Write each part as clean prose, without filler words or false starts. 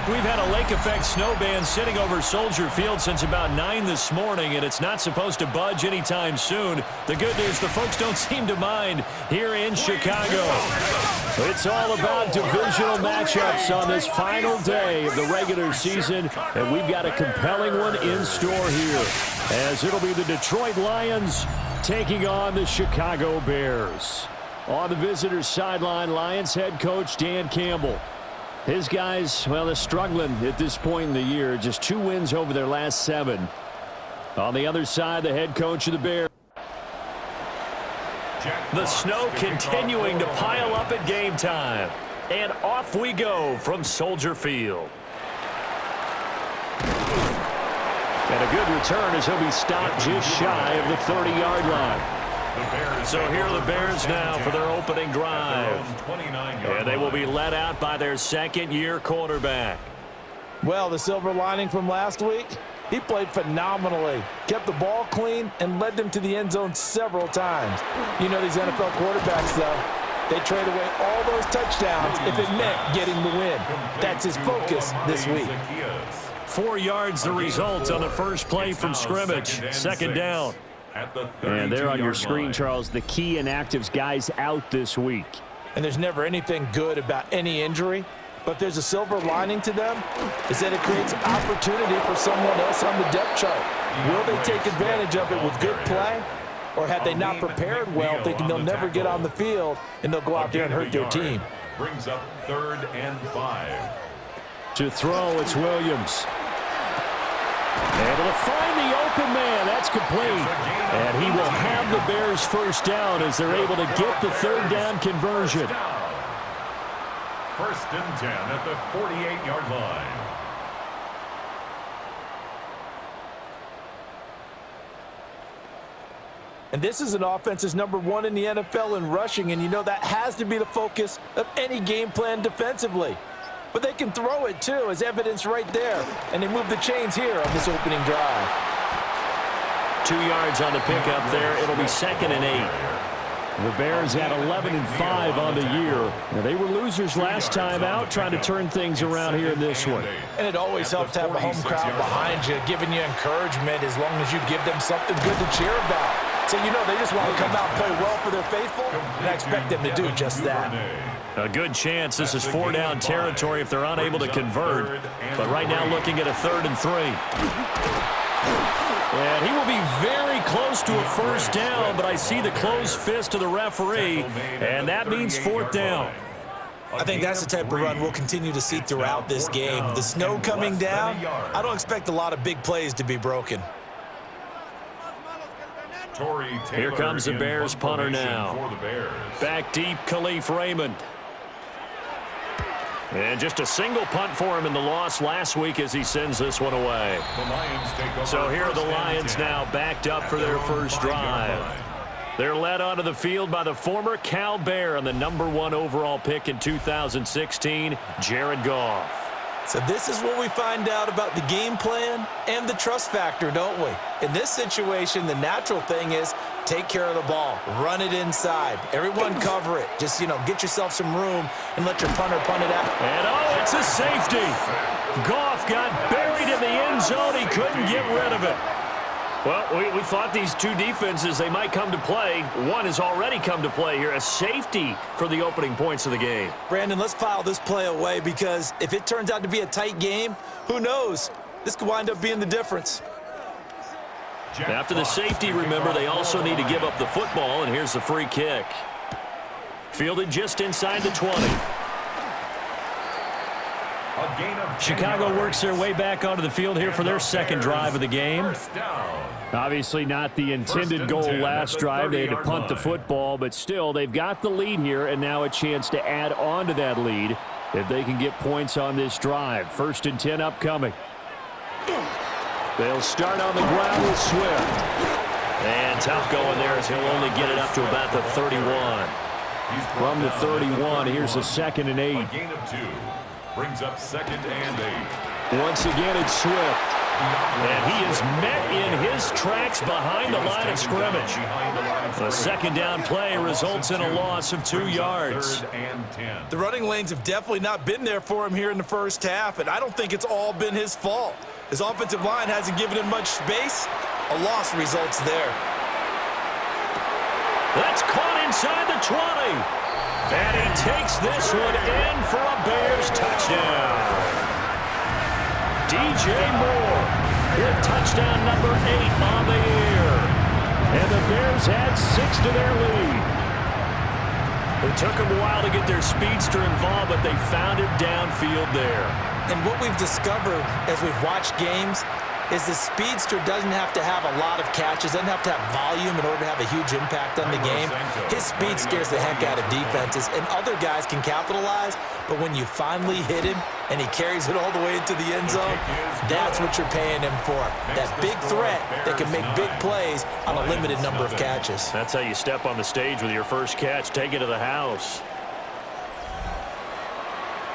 We've had a lake effect snow band sitting over Soldier Field since about 9 this morning, and it's not supposed to budge anytime soon. The good news, the folks don't seem to mind here in Chicago. It's all about divisional matchups on this final day of the regular season, and we've got a compelling one in store here, as it'll be the Detroit Lions taking on the Chicago Bears. On the visitors' sideline, Lions head coach Dan Campbell. His guys, well, they're struggling at this point in the year. Just 2 wins over their last 7. On the other side, the head coach of the Bears. The snow continuing to pile up at game time. And off we go from Soldier Field. And a good return as he'll be stopped just shy of the 30-yard line. So here are the Bears now for their opening drive. And they will be led out by their second-year quarterback. Well, the silver lining from last week, he played phenomenally. Kept the ball clean and led them to the end zone several times. You know these NFL quarterbacks, though, they trade away all those touchdowns if it meant getting the win. That's his focus this week. 4 yards the result on the first play from scrimmage. Second down. And there on your screen, Charles, the key inactives guys out this week. And there's never anything good about any injury, but there's a silver lining to them, is that it creates opportunity for someone else on the depth chart. Will they take advantage of it with good play, or have they not prepared well, thinking they'll never get on the field, and they'll go out there and hurt their team? Brings up 3rd and 5. To throw, it's Williams. Able to find the open man. That's complete. And he will have the Bears first down as they're able to get the 3rd down conversion. 1st and 10 at the 48-yard line. And this is an offense that's #1 in the NFL in rushing, and you know that has to be the focus of any game plan defensively. But they can throw it, too, as evidence right there. And they move the chains here on this opening drive. 2 yards on the pickup there. It'll be 2nd and 8. The Bears at 11 and 5 on the year. Now, they were losers last time out, trying to turn things around here in this one. And it always helps to have a home crowd behind you, giving you encouragement as long as you give them something good to cheer about. So, you know, they just want to come out and play well for their faithful, and I expect them to do just that. A good chance this is 4 down territory if they're unable to convert. But right now looking at a 3rd and 3. And he will be very close to a first down, but I see the closed fist of the referee, and that means 4th down. I think that's the type of run we'll continue to see throughout this game. The snow coming down, I don't expect a lot of big plays to be broken. Here comes the Bears punter now. Back deep, Khalif Raymond. And just a single punt for him in the loss last week as he sends this one away. So here are the Lions now backed up for their first drive. They're led onto the field by the former Cal Bear and the #1 overall pick in 2016, Jared Goff. So this is what we find out about the game plan and the trust factor, don't we? In this situation, the natural thing is take care of the ball, run it inside. Everyone cover it. Just, you know, get yourself some room and let your punter punt it out. And, oh, it's a safety. Goff got buried in the end zone. He couldn't get rid of it. Well, we thought these two defenses, they might come to play. One has already come to play here, a safety for the opening points of the game. Brandon, let's file this play away because if it turns out to be a tight game, who knows? This could wind up being the difference. After the safety, remember, they also need to give up the football, and here's the free kick. Fielded just inside the 20. Chicago works their way back onto the field here for their second drive of the game. Obviously not the intended goal last drive. They had to punt the football, but still they've got the lead here and now a chance to add on to that lead if they can get points on this drive. 1st and 10 upcoming. They'll start on the ground with Swift. And tough going there as he'll only get it up to about the 31. From the 31, here's a 2nd and 8. Brings up 2nd and 8. Once again, it's Swift. And he is met in his tracks behind the line of scrimmage. The second down play results in a loss of 2 yards. The running lanes have definitely not been there for him here in the first half, and I don't think it's all been his fault. His offensive line hasn't given him much space. A loss results there. That's caught inside the 20. And he takes this one in for a Bears touchdown. DJ Moore with touchdown number 8 on the year. And the Bears add 6 to their lead. It took them a while to get their speedster involved, but they found him downfield there. And what we've discovered as we've watched games is the speedster doesn't have to have a lot of catches, doesn't have to have volume in order to have a huge impact on the game. His speed scares the heck out of defenses, and other guys can capitalize, but when you finally hit him and he carries it all the way into the end zone, that's what you're paying him for. That big threat that can make big plays on a limited number of catches. That's how you step on the stage with your first catch. Take it to the house.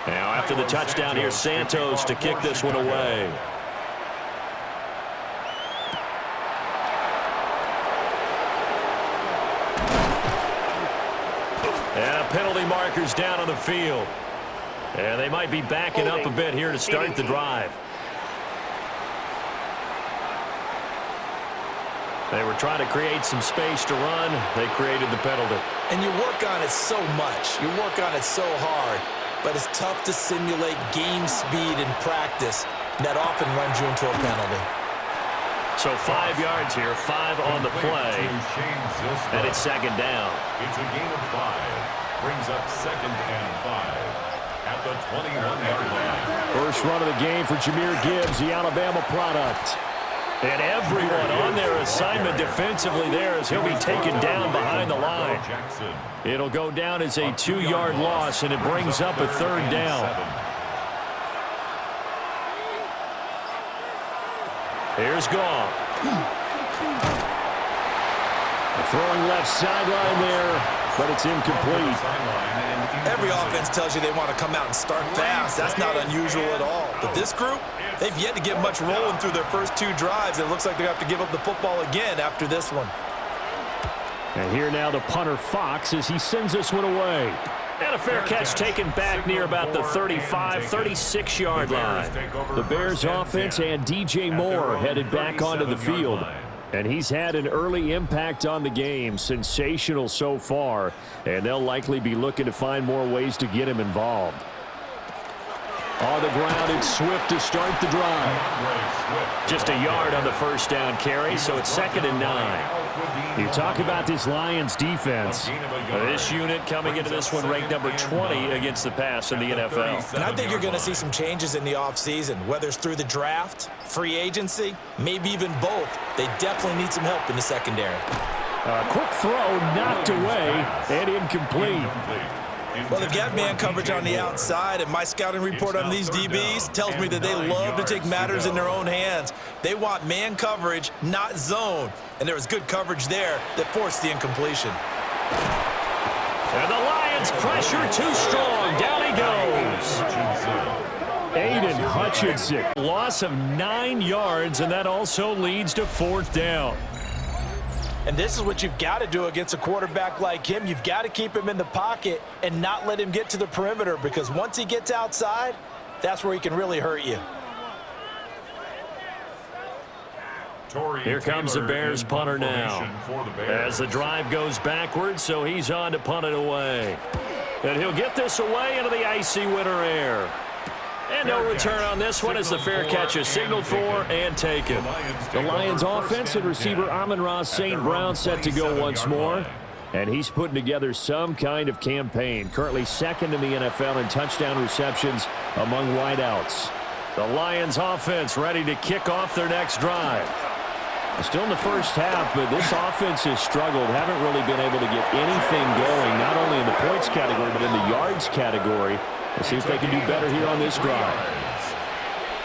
Now after the touchdown, here's Santos to kick this one away. And a penalty marker's down on the field. And they might be backing up a bit here to start the drive. They were trying to create some space to run. They created the penalty. And you work on it so much. You work on it so hard. But it's tough to simulate game speed in practice. That often runs you into a penalty. So 5 yards here, 5 on the play. And it's second down. It's a gain of 5. Brings up 2nd and 5 at the 21-yard line. First run of the game for Jahmyr Gibbs, the Alabama product. And everyone on their assignment defensively there as he'll be taken down behind the line. It'll go down as a 2-yard loss, and it brings up a 3rd down. Here's Goff. Throwing left sideline there, but it's incomplete. Every offense tells you they want to come out and start fast. That's not unusual at all. But this group, they've yet to get much rolling through their first 2 drives. It looks like they have to give up the football again after this one. And here now the punter Fox as he sends this one away. And a fair catch taken back near about the 35, 36-yard line. The Bears offense and DJ Moore headed back onto the field. And he's had an early impact on the game. Sensational so far. And they'll likely be looking to find more ways to get him involved. On the ground, it's Swift to start the drive. Just a yard on the first down carry, so it's 2nd and 9. You talk about this Lions defense. This unit coming into this one ranked number 20 against the pass in the NFL. And I think you're going to see some changes in the offseason, whether it's through the draft, free agency, maybe even both. They definitely need some help in the secondary. A quick throw knocked away and incomplete. Well, they've got man coverage on the outside, and my scouting report on these DBs tells me that they love to take matters in their own hands. They want man coverage, not zone. And there was good coverage there that forced the incompletion. And the Lions pressure too strong. Down he goes. Aiden Hutchinson. Loss of 9 yards, and that also leads to 4th down. And this is what you've got to do against a quarterback like him. You've got to keep him in the pocket and not let him get to the perimeter, because once he gets outside, that's where he can really hurt you. Here comes the Bears punter now. As the drive goes backwards, so he's on to punt it away. And he'll get this away into the icy winter air. And no return on this one as the fair catch is signaled for and taken. The Lions offense and receiver Amon-Ra St. Brown set to go once more. And he's putting together some kind of campaign. Currently 2nd in the NFL in touchdown receptions among wideouts. The Lions offense ready to kick off their next drive. Still in the first half, but this offense has struggled. Haven't really been able to get anything going, not only in the points category, but in the yards category. Let's see if they can do better here on this drive.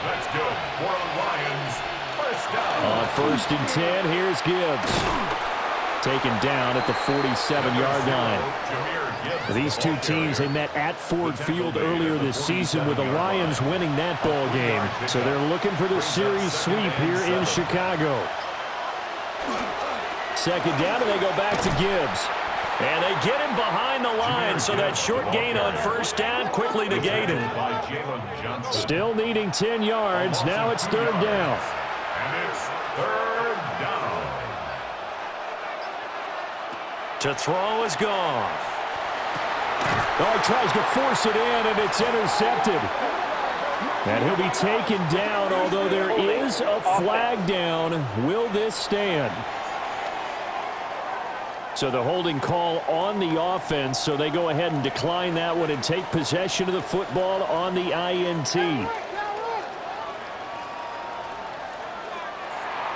That's good for Lions. First down. On 1st and 10, here's Gibbs. taken down at the 47-yard line. These two teams, they met at Ford Field earlier this season with the Lions winning that ball game. So they're looking for the series sweep here in Chicago. Second down, and they go back to Gibbs. And they get him behind the line, so that short gain on first down quickly negated. Still needing 10 yards. Now it's third down. And it's third down. To throw is Goff. Oh, he tries to force it in, and it's intercepted. And he'll be taken down, although there is a flag down. Will this stand? So the holding call on the offense, so they go ahead and decline that one and take possession of the football on the INT.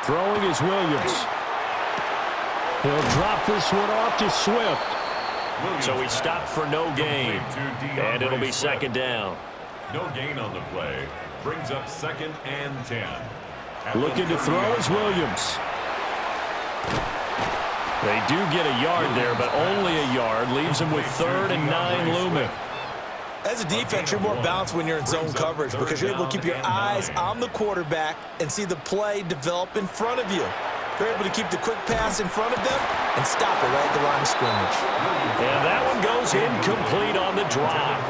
Throwing is Williams. He'll drop this one off to Swift. So he stopped for no gain, and it'll be second down. No gain on the play. Brings up 2nd and 10. Looking to throw is Williams. They do get a yard there, but only a yard. Leaves them with 3rd and 9 looming. As a defense, you're more balanced when you're in zone coverage because you're able to keep your eyes on the quarterback and see the play develop in front of you. You're able to keep the quick pass in front of them and stop it right at the line of scrimmage. And that one goes incomplete on the drop.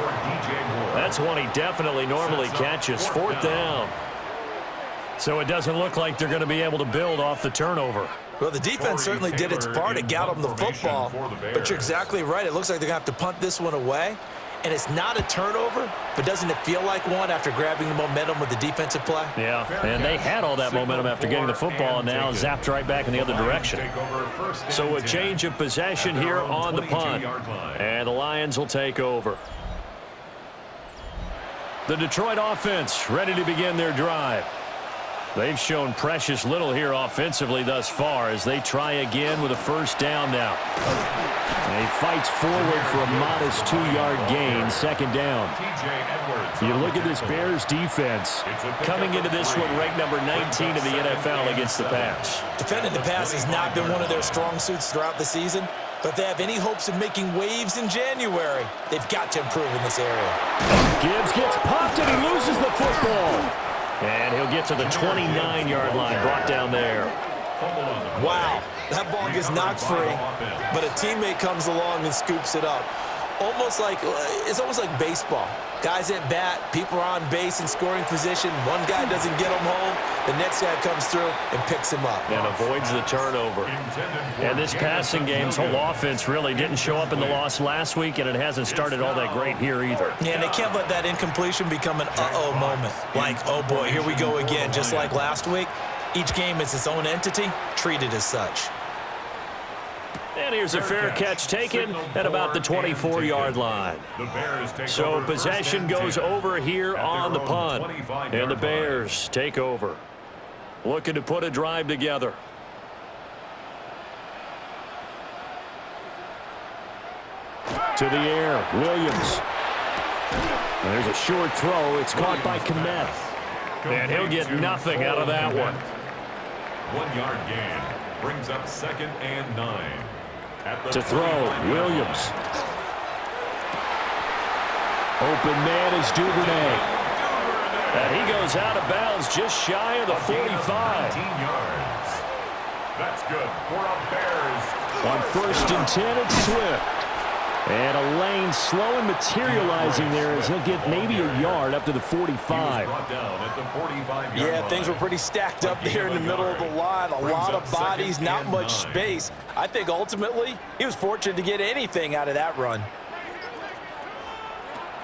That's one he definitely normally catches. 4th down. So it doesn't look like they're going to be able to build off the turnover. Well, the defense certainly did its part. It got them the football. But you're exactly right. It looks like they're going to have to punt this one away. And it's not a turnover, but doesn't it feel like one after grabbing the momentum with the defensive play? Yeah, and they had all that momentum after getting the football, and now zapped right back in the other direction. So a change of possession here on the punt. And the Lions will take over. The Detroit offense ready to begin their drive. They've shown precious little here offensively thus far as they try again with a first down now. And he fights forward for a modest 2-yard gain, 2nd down. You look at this Bears defense coming into this one ranked number 19 in the NFL against the pass. Defending the pass has not been one of their strong suits throughout the season, but if they have any hopes of making waves in January, they've got to improve in this area. Gibbs gets popped and he loses the football. And he'll get to the 29-yard line, brought down there. Wow, that ball gets knocked free, but a teammate comes along and scoops it up. It's almost like baseball. Guys at bat, people are on base in scoring position. One guy doesn't get him home. The next guy comes through and picks him up. And avoids the turnover. And this passing game's whole offense really didn't show up in the loss last week, and it hasn't started all that great here either. Yeah, and they can't let that incompletion become an uh-oh moment. Like, oh boy, here we go again. Just like last week, each game is its own entity, treated as such. And here's a fair catch taken at about the 24-yard line. So possession goes over here on the punt. And the Bears take over. Looking to put a drive together. To the air, Williams. There's a short throw. It's caught by Kmet. And he'll get nothing out of that one. 1-yard gain. Brings up 2nd and 9. To throw, Williams. Open man is Duvernay. And he goes out of bounds just shy of the 45. 19 yards. That's good for a Bears. On 1st and 10, it's Swift. And a lane slow and materializing there as he'll get maybe a yard up to the 45. Yeah, things were pretty stacked up there in the middle of the line. A lot of bodies, not much space. I think ultimately he was fortunate to get anything out of that run.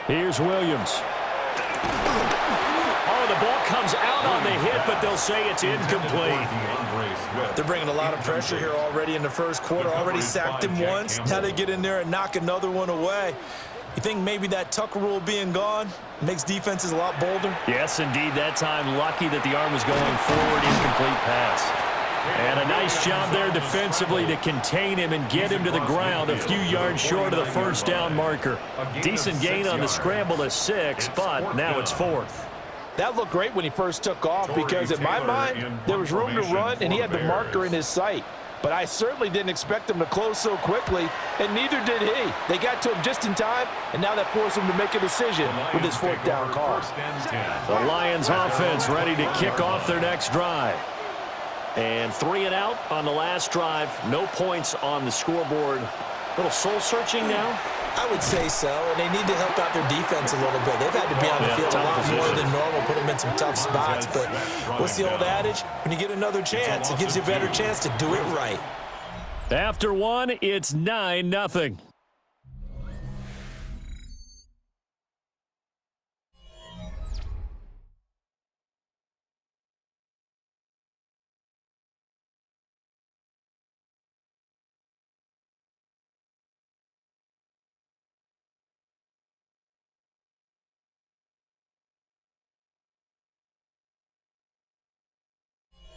Here's Williams. Oh, the ball comes out on the hit, but they'll say it's incomplete. They're bringing a lot of pressure here already in the first quarter. Already sacked him once. Now they get in there and knock another one away. You think maybe that Tucker rule being gone makes defenses a lot bolder? Yes, indeed. That time lucky that the arm was going forward, incomplete pass. And a nice job there defensively to contain him and get him to the ground a few yards short of the first down marker. Decent gain on the scramble to 6, but now it's 4th. That looked great when he first took off because, in my mind, there was room to run and he had the marker in his sight. but I certainly didn't expect them to close so quickly, and neither did he. They got to him just in time, and now that forced him to make a decision with his fourth down call. The Lions offense ready to kick off their next drive. And 3 and out on the last drive. No points on the scoreboard. A little soul-searching now. I would say so, and they need to help out their defense a little bit. They've had to be on the field a lot more than normal, put them in some tough spots. But what's the old adage? When you get another chance, it gives you a better chance to do it right. After one, it's 9-0.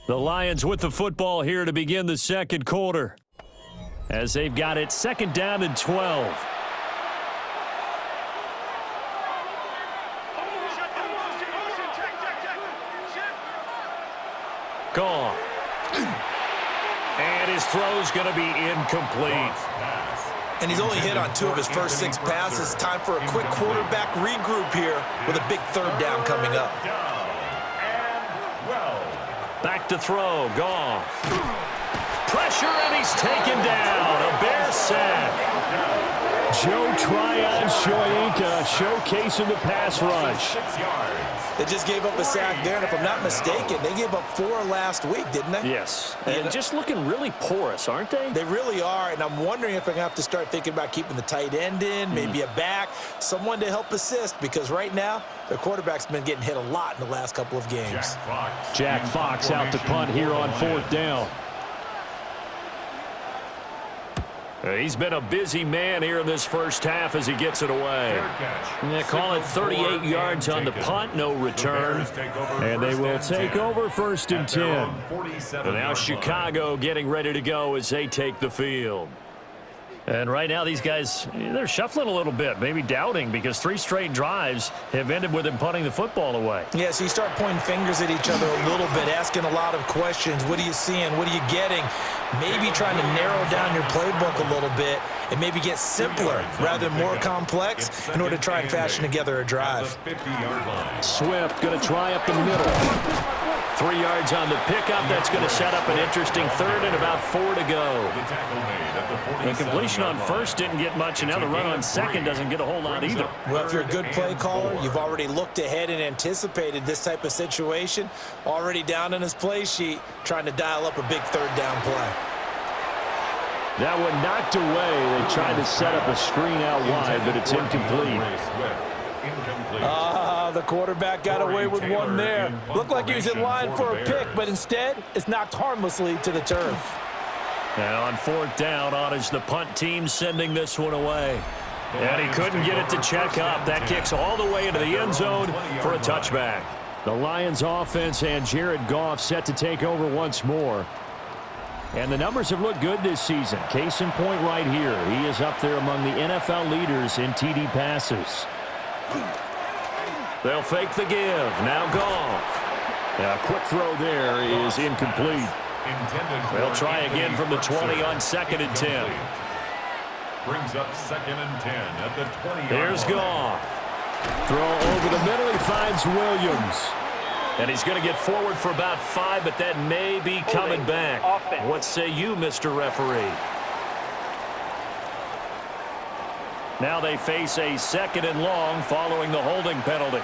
The Lions with the football here to begin the second quarter, as they've got it 2nd down and 12. Gone. And his throw's going to be incomplete. And he's only hit on 2 of his first 6 passes. Time for a quick quarterback regroup here with a big 3rd down coming up. Back to throw, Goff. Pressure, and he's taken down. A Bear sack. Joe Tryon-Shoyinka showcasing the pass rush. They just gave up a sack there, and if I'm not mistaken, they gave up 4 last week, didn't they? Yes, and just looking really porous, aren't they? They really are, and I'm wondering if I'm going to have to start thinking about keeping the tight end in, maybe a back, someone to help assist, because right now, their quarterback's been getting hit a lot in the last couple of games. Jack Fox out to punt here on 4th down. He's been a busy man here in this first half as he gets it away. They call it 38 yards on the punt, no return. And they will take over 1st and 10. And now Chicago getting ready to go as they take the field. And right now these guys, they're shuffling a little bit, maybe doubting, because 3 straight drives have ended with them punting the football away. Yeah, so you start pointing fingers at each other a little bit, asking a lot of questions. What are you seeing? What are you getting? Maybe trying to narrow down your playbook a little bit and maybe get simpler rather than more complex in order to try and fashion together a drive. Swift going to try up the middle. 3 yards on the pickup. That's going to set up an interesting 3rd and about 4 to go. The completion on 1st didn't get much, and now the run on 2nd doesn't get a whole lot either. Well, if you're a good play caller, you've already looked ahead and anticipated this type of situation. Already down in his play sheet, trying to dial up a big 3rd down play. That one knocked away. They tried to set up a screen out wide, but it's incomplete. The quarterback got away with one there. Looked like he was in line for a pick, but instead, it's knocked harmlessly to the turf. And on 4th down, on is the punt team sending this one away. And he couldn't get it to check up. That kicks all the way into the end zone for a touchback. The Lions offense and Jared Goff set to take over once more. And the numbers have looked good this season. Case in point right here. He is up there among the NFL leaders in TD passes. They'll fake the give. Now Goff. A quick throw there is incomplete. They'll try again from the 20 on 2nd and 10. Brings up 2nd and 10 at the 20. Here's Goff. Throw over the middle. He finds Williams. And he's going to get forward for about 5, but that may be coming back. What say you, Mr. Referee? Now they face a 2nd and long following the holding penalty.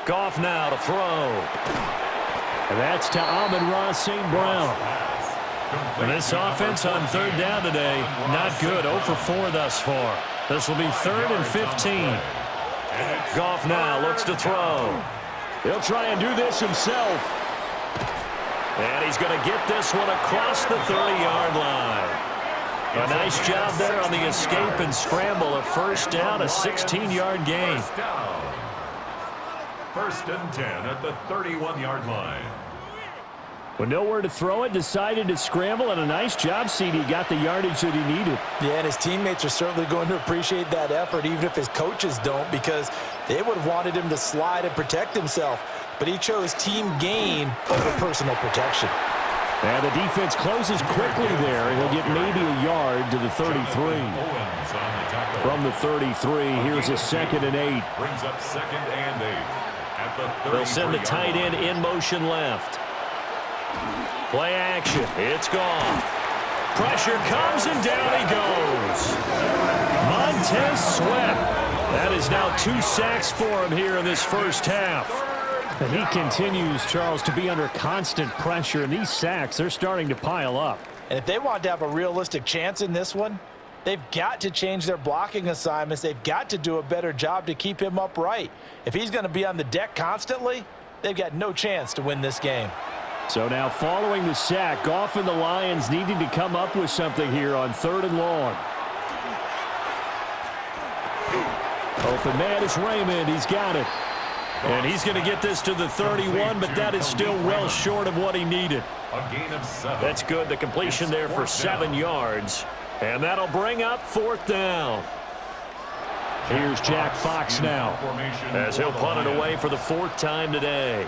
Goff now to throw. And that's to Amon-Ra St. Brown. And this offense on 3rd down today, not good. 0 for 4 thus far. This will be 3rd and 15. Goff now looks to throw. He'll try and do this himself. And he's going to get this one across the 30-yard line. A nice job there on the escape and scramble. A 1st down, a 16-yard gain. 1st and 10 at the 31-yard line. With nowhere to throw it, decided to scramble, and a nice job, CD. Got the yardage that he needed. Yeah, and his teammates are certainly going to appreciate that effort, even if his coaches don't, because they would have wanted him to slide and protect himself. But he chose team gain over personal protection. And the defense closes quickly there, and he'll get maybe a yard to the 33. From the 33, here's a 2nd and 8. Brings up 2nd and 8. At the They'll send the tight end in motion left. Play action. It's gone. Pressure comes, and down he goes. Montez Sweat. That is now 2 sacks for him here in this first half. And he continues, Charles, to be under constant pressure, and these sacks, they're starting to pile up. And if they want to have a realistic chance in this one, they've got to change their blocking assignments. They've got to do a better job to keep him upright. If he's going to be on the deck constantly, they've got no chance to win this game. So now following the sack, Goff and the Lions needing to come up with something here on 3rd and long. Open man is Raymond. He's got it. And he's going to get this to the 31, but that is still well short of what he needed. A gain of 7. That's good. The completion there for 7 yards. And that'll bring up 4th down. Here's Jack Fox now, as he'll punt it away for the 4th time today.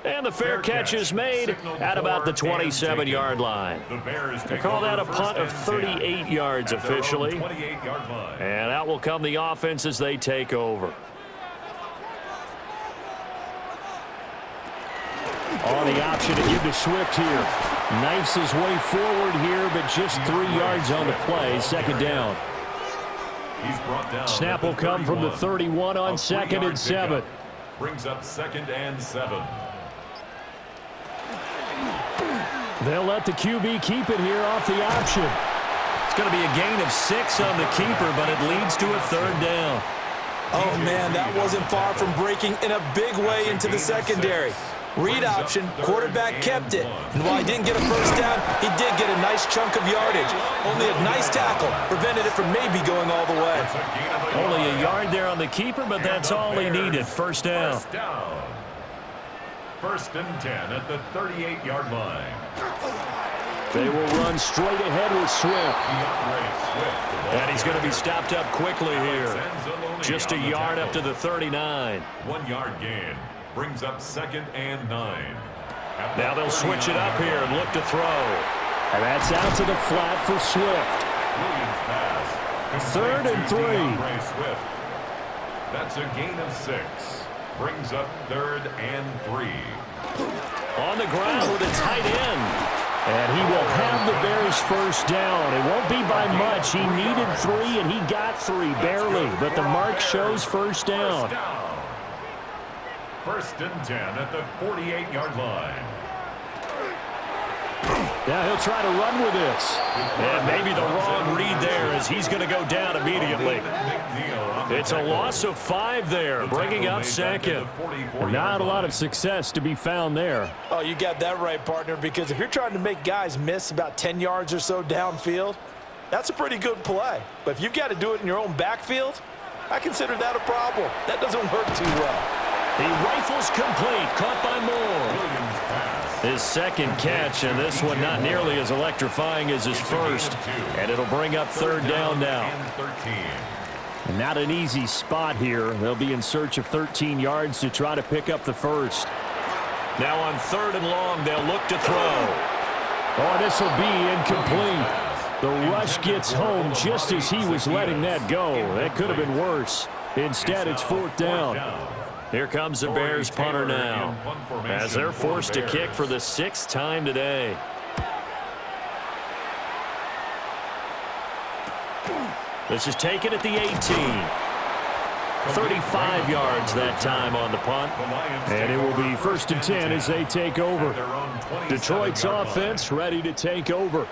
And the fair catch is made at about the 27-yard line. They call that a punt of 38 yards officially. And out will come the offense as they take over. On the option to give to Swift here. Knifes his way forward here, but just 3 yards on the play. 2nd down. Snap will come from the 31 on 2nd and 7. Brings up 2nd and 7. They'll let the QB keep it here off the option. It's going to be a gain of 6 on the keeper, but it leads to a 3rd down. Oh, man, that wasn't far from breaking in a big way into the secondary. Read option, quarterback kept it. And while he didn't get a first down, he did get a nice chunk of yardage. Only a nice tackle prevented it from maybe going all the way. Only a yard there on the keeper, but that's all he needed. First down. 1st and 10 at the 38-yard line. They will run straight ahead with Swift. And he's going to be stopped up quickly here. Just a yard up to the 39. 1 yard gain. Brings up 2nd and 9. Now they'll switch it up here and look to throw. And that's out to the flat for Swift. Williams pass. 3rd and 3. That's a gain of 6. Brings up 3rd and 3. On the ground with a tight end. And he will have the Bears first down. It won't be by much. He needed 3, and he got 3, barely. But the mark shows first down. 1st and 10 at the 48-yard line. Now he'll try to run with this. And maybe the wrong read there as he's going to go down immediately. It's a loss of 5 there, bringing up 2nd. Not a lot of success to be found there. Oh, you got that right, partner, because if you're trying to make guys miss about 10 yards or so downfield, that's a pretty good play. But if you've got to do it in your own backfield, I consider that a problem. That doesn't work too well. He rifles complete, caught by Moore. His 2nd catch, and this one not nearly as electrifying as his first. And it'll bring up 3rd down now. Not an easy spot here. They'll be in search of 13 yards to try to pick up the first. Now on 3rd and long, they'll look to throw. Oh, this will be incomplete. The rush gets home just as he was letting that go. That could have been worse. Instead, it's 4th down. Here comes the Bears punter now, as they're forced to kick for the 6th time today. This is taken at the 18. 35 yards that time on the punt. And it will be 1st and 10 as they take over. Detroit's offense ready to take over.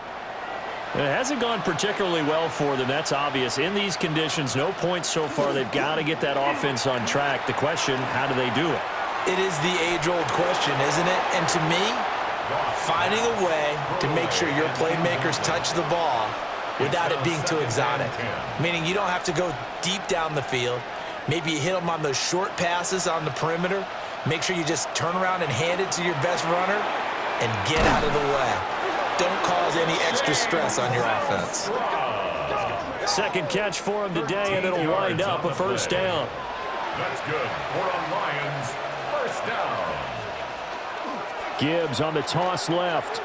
It hasn't gone particularly well for them. That's obvious. In these conditions, no points so far. They've got to get that offense on track. The question, how do they do it? It is the age-old question, isn't it? And to me, finding a way to make sure your playmakers touch the ball without it being too exotic. Meaning you don't have to go deep down the field. Maybe you hit them on those short passes on the perimeter. Make sure you just turn around and hand it to your best runner and get out of the way. Don't cause any extra stress on your offense. Second catch for him today, and it'll wind up a first down. That's good for a Lions first down. Gibbs on the toss left.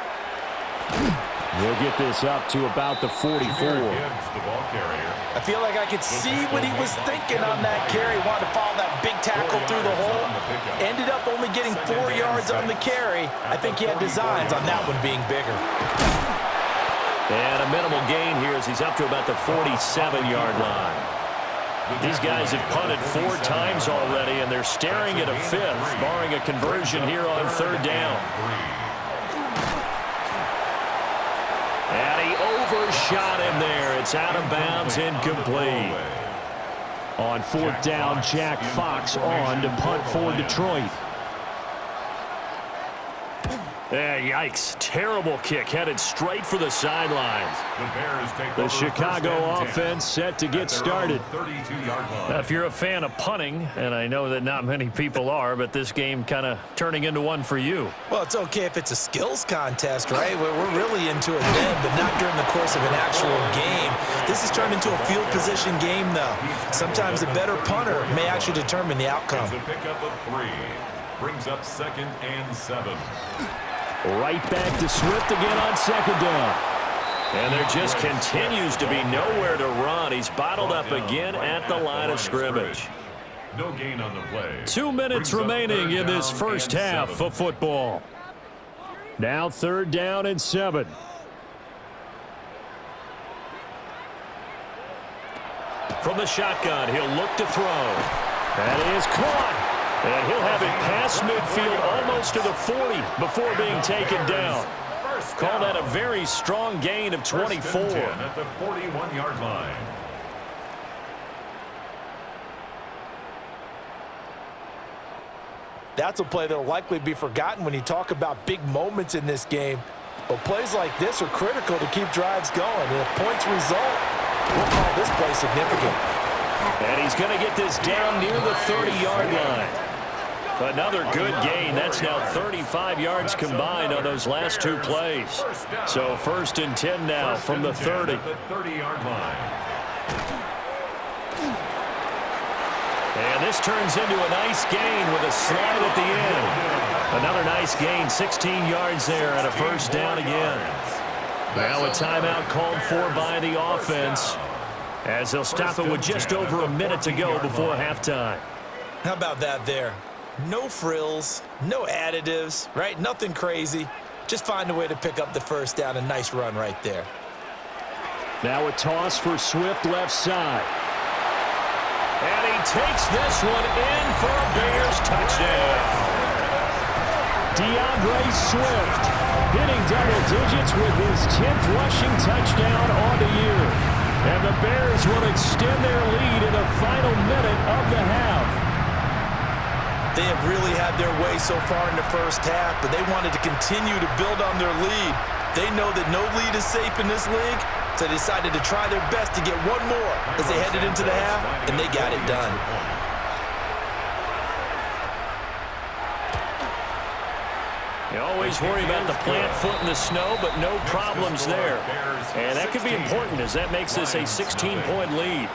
He'll get this up to about the 44. Gibbs, the ball carrier. I feel like I could see what he was thinking on that carry. Wanted to follow that big tackle through the hole. Ended up only getting 4 yards on the carry. I think he had designs on that one being bigger. And a minimal gain here as he's up to about the 47-yard line. These guys have punted 4 times already, and they're staring at a 5th, barring a conversion here on third down. And he overshot him there. It's out of bounds, incomplete. On fourth down, Jack Fox on to punt for Detroit. Yikes. Terrible kick headed straight for the sidelines. The Chicago offense set to get started. Now, if you're a fan of punting, and I know that not many people are, but this game kind of turning into one for you. Well, it's okay if it's a skills contest, right? We're really into it then, but not during the course of an actual game. This has turned into a field position game, though. Sometimes the better punter may actually determine the outcome. A pickup of 3. Brings up 2nd and 7. Right back to Swift again on second down. And there just continues to be nowhere to run. He's bottled up again at the line of scrimmage. No gain on the play. 2 minutes remaining in this first half of football. Now third down and 7. From the shotgun, he'll look to throw. That is caught. And he'll have it past midfield almost to the 40 before being taken down. Call that a very strong gain of 24. At the 41-yard line. That's a play that will likely be forgotten when you talk about big moments in this game. But plays like this are critical to keep drives going. And if points result, we'll call this play significant. And he's going to get this down near the 30-yard line. Another good gain. That's now 35 yards combined on those last 2 plays. So first and 10 now from the 30. At the 30-yard line. And this turns into a nice gain with a slide at the end. Another nice gain, 16 yards there and a first down again. Now a timeout called for by the offense as they'll stop it with just over a minute to go before halftime. How about that there? No frills, no additives, right? Nothing crazy. Just find a way to pick up the first down. A nice run right there. Now a toss for Swift left side. And he takes this one in for a Bears touchdown. DeAndre Swift hitting double digits with his 10th rushing touchdown on the year. And the Bears will extend their lead in the final minute of the half. They have really had their way so far in the first half, but they wanted to continue to build on their lead. They know that no lead is safe in this league, so they decided to try their best to get one more as they headed into the half, and they got it done. You always worry about the plant foot in the snow, but no problems there. And that could be important as that makes this a 16-point lead.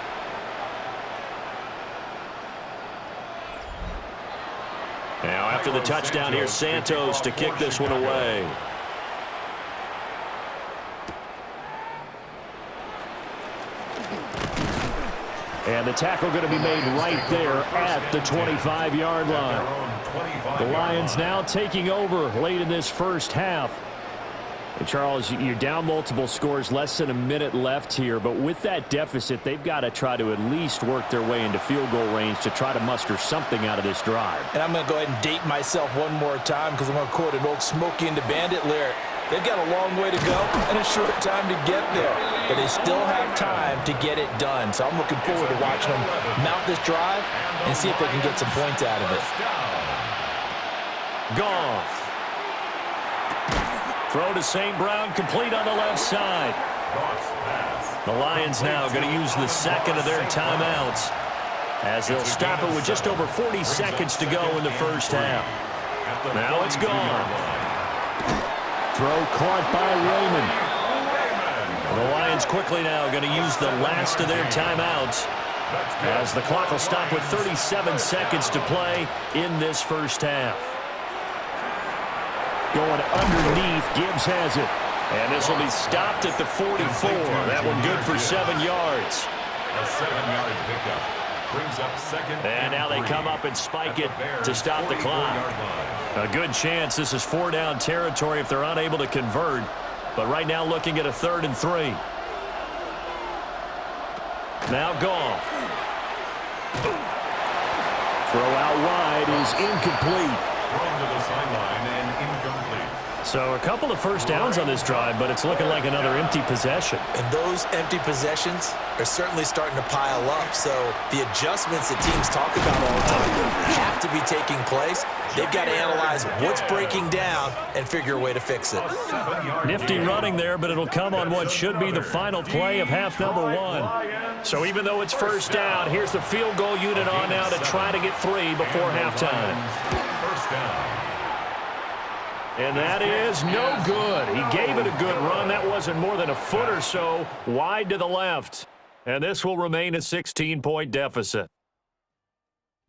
Now after the touchdown, here's Santos to kick this one away. And the tackle going to be made right there at the 25-yard line. The Lions now taking over late in this first half. And Charles, you're down multiple scores, less than a minute left here. But with that deficit, they've got to try to at least work their way into field goal range to try to muster something out of this drive. And I'm going to go ahead and date myself one more time because I'm going to quote an old Smokey and the Bandit lyric. They've got a long way to go and a short time to get there. But they still have time to get it done. So I'm looking forward to watching them mount this drive and see if they can get some points out of it. Goff. Throw to St. Brown, complete on the left side. The Lions now going to use the second of their timeouts. as they'll stop it with just over 40 seconds to go in the first half. Now it's gone. Throw caught by Raymond. The Lions quickly now going to use the last of their timeouts as the clock will stop with 37 seconds to play in this first half. Going underneath, Gibbs has it. And this will be stopped at the 44. That one good for 7 yards. A 7-yard pickup brings up second. And now they come up and spike it to stop the clock. A good chance this is 4-down territory if they're unable to convert. But right now looking at a 3rd and 3. Now Goff. Throw out wide is incomplete. Thrown to the sideline and incomplete. So a couple of first downs on this drive, but it's looking like another empty possession. And those empty possessions are certainly starting to pile up. So the adjustments that teams talk about all the time have to be taking place. They've got to analyze what's breaking down and figure a way to fix it. Nifty running there, but it'll come on what should be the final play of half number 1. So even though it's first down, here's the field goal unit on now to try to get 3 before halftime. First down. And that is no good. He gave it a good run. That wasn't more than a foot or so wide to the left. And this will remain a 16-point deficit.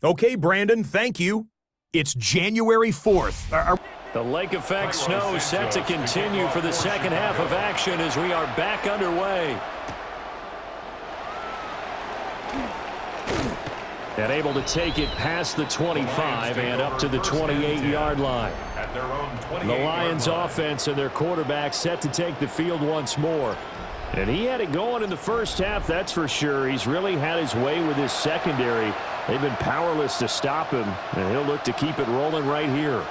Okay, Brandon, thank you. It's January 4th. The lake effect snow set to continue for the second half of action as we are back underway. And able to take it past the 25 and up to the 28-yard line. The Lions offense and their quarterback set to take the field once more. And he had it going in the first half, that's for sure. He's really had his way with his secondary. They've been powerless to stop him, and he'll look to keep it rolling right here.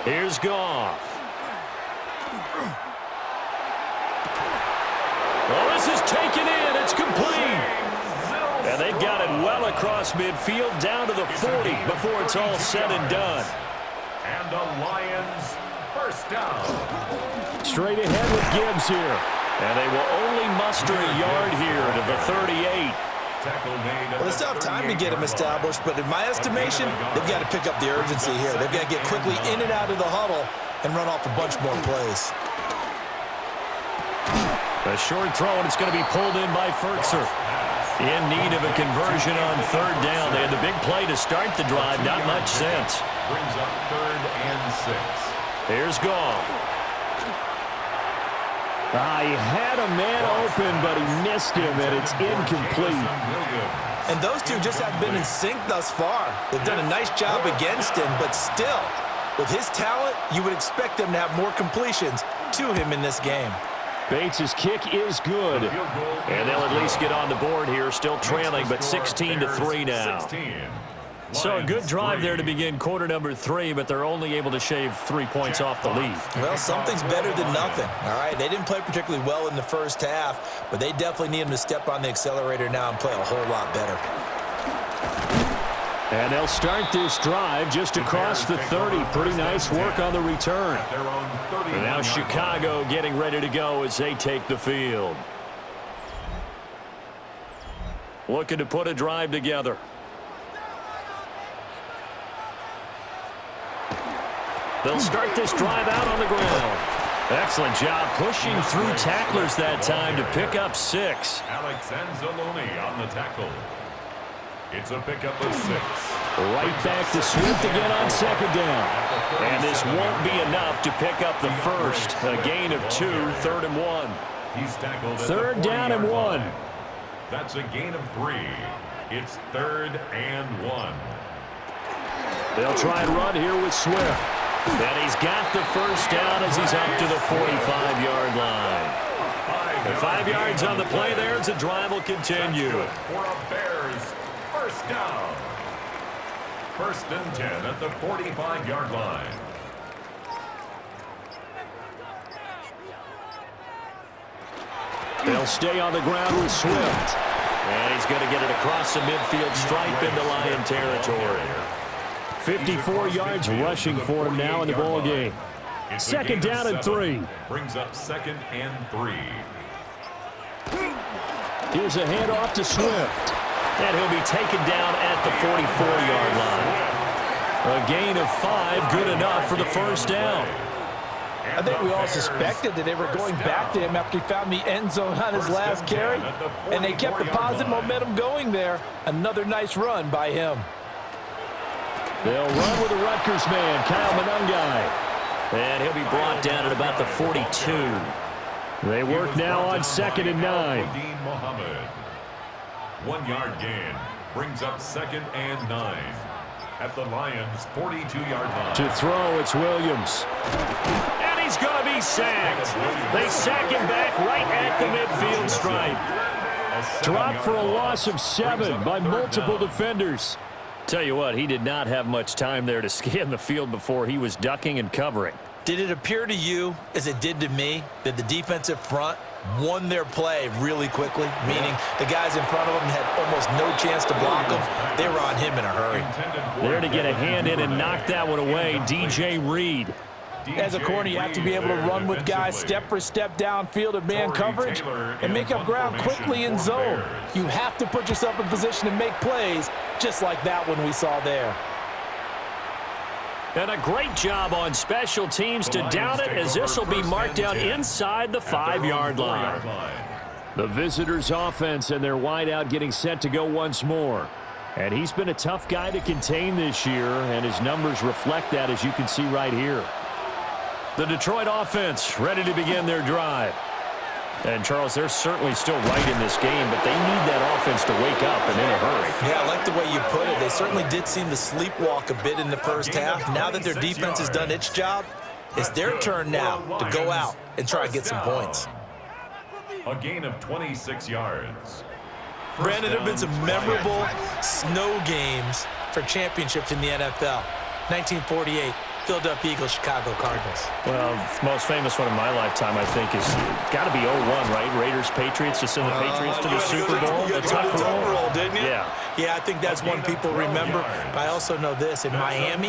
Here's Goff. Well, this is taken in. It's complete. And they've got it well across midfield down to the 40 before it's all said and done. And the Lions first down. Straight ahead with Gibbs here. And they will only muster a yard here to the 38. Well, it's tough time to get him established, but in my estimation, they've got to pick up the urgency here. They've got to get quickly in and out of the huddle and run off a bunch more plays. A short throw, and it's going to be pulled in by Furtzer. In need of a conversion on 3rd down. They had the big play to start the drive. Not much sense. Brings up 3rd and 6. Here's Goff. He had a man open, but he missed him, and it's incomplete. And those two just haven't been in sync thus far. They've done a nice job against him, but still, with his talent, you would expect them to have more completions to him in this game. Bates' kick is good, and they'll at least get on the board here, still trailing, but 16-3 now. So a good drive there to begin quarter number 3, but they're only able to shave 3 points off the lead. Well, something's better than nothing, all right? They didn't play particularly well in the first half, but they definitely need them to step on the accelerator now and play a whole lot better. And they'll start this drive just across the 30. Pretty nice work on the return. And now Chicago getting ready to go as they take the field. Looking to put a drive together. They'll start this drive out on the ground. Excellent job pushing through tacklers that time to pick up 6. Alex Anzalone on the tackle. It's a pickup of 6. Right back to Swift again on 2nd down. And this won't be enough to pick up the first. A gain of 2, 3rd and 1. He's tackled at 3rd down and 1. That's a gain of 3. It's 3rd and 1. They'll try and run here with Swift. And he's got the first down as he's up to the 45-yard line. And 5 yards on the play there as the drive will continue. For a Bears first down. 1st and 10 at the 45-yard line. They'll stay on the ground with Swift. And he's going to get it across the midfield stripe into Lion territory. 54 yards rushing for him now in the ball game. 2nd down and 3. Brings up 2nd and 3. Here's a handoff to Swift. And he'll be taken down at the 44-yard line. A gain of 5, good enough for the first down. I think we all suspected that they were going back to him after he found the end zone on his last carry, and they kept the positive momentum going there. Another nice run by him. They'll run with the Rutgers man, Kyle Monungai. And he'll be brought down at about the 42. They work now on 2nd and 9. 1 yard gain brings up 2nd and 9 at the Lions' 42-yard line. To throw, it's Williams. And he's going to be sacked. They sack him back right at the midfield stripe. Dropped for a loss of 7 by multiple defenders. Tell you what, he did not have much time there to scan the field before he was ducking and covering. Did it appear to you, as it did to me, that the defensive front won their play really quickly, meaning the guys in front of them had almost no chance to block them? They were on him in a hurry. There to get a hand in and knock that one away, DJ Reed. As a corner, you have to be able to run with guys step for step downfield of man coverage and make up ground quickly in zone. You have to put yourself in position to make plays, just like that one we saw there. And a great job on special teams to down it, as this will be marked down inside the 5-yard line. The visitors' offense and their wideout getting set to go once more. And he's been a tough guy to contain this year, and his numbers reflect that, as you can see right here. The Detroit offense ready to begin their drive. And, Charles, they're certainly still right in this game, but they need that offense to wake up and in a hurry. Yeah, I like the way you put it. They certainly did seem to sleepwalk a bit in the first half. Now that their defense has done its job, it's their turn now to go out and try and get some points. A gain of 26 yards. Brandon, there have been some memorable snow games for championships in the NFL. 1948. Philadelphia Eagles, Chicago Cardinals. Well, the most famous one in my lifetime, I think, is got to be 01, right? Raiders, Patriots, to send the Patriots to the Super Bowl. You took the overall, didn't you? Yeah. Yeah, I think that's one people remember. But I also know this. In Miami,